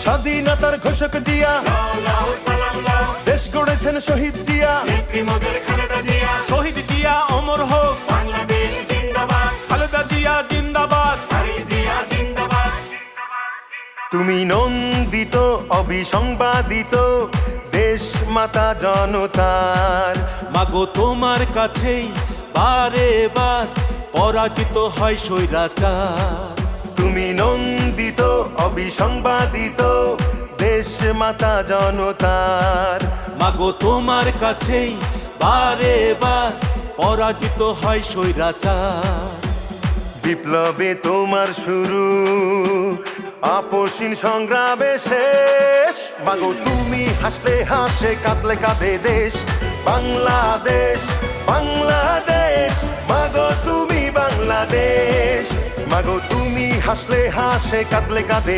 স্বাধীনতার ঘোষক জিয়া, দেশ গড়েছেন শহীদ জিয়া, শহীদ জিয়া অমর হোক, বাংলাদেশ জিন্দাবাদ, খালেদা জিয়া জিন্দাবাদ। তারেক জিয়া জিন্দাবাদ। তুমি নন্দিত অবিসংবাদিত দেশ মাতা জনতার। মাগো তোমার কাছেই বারে বার পরাজিত হয় স্বৈরাচার। তুমি নন্দিত অবিসংবাদিত দেশ মাতা জনতার। মাগো তোমার কাছেই বারে বার পরাজিত হয় স্বৈরাচার। বিপ্লবে তোমার শুরু, আপসীন সংগ্রামে শেষ। মাগো তুমি হাসলে হাসে, কাঁদলে কাঁদে দেশ বাংলাদেশ, বাংলাদেশ। মাগো তুমি বাংলাদেশ, মাগো তুমি হাসলে হাসে, কাঁদলে কাঁদে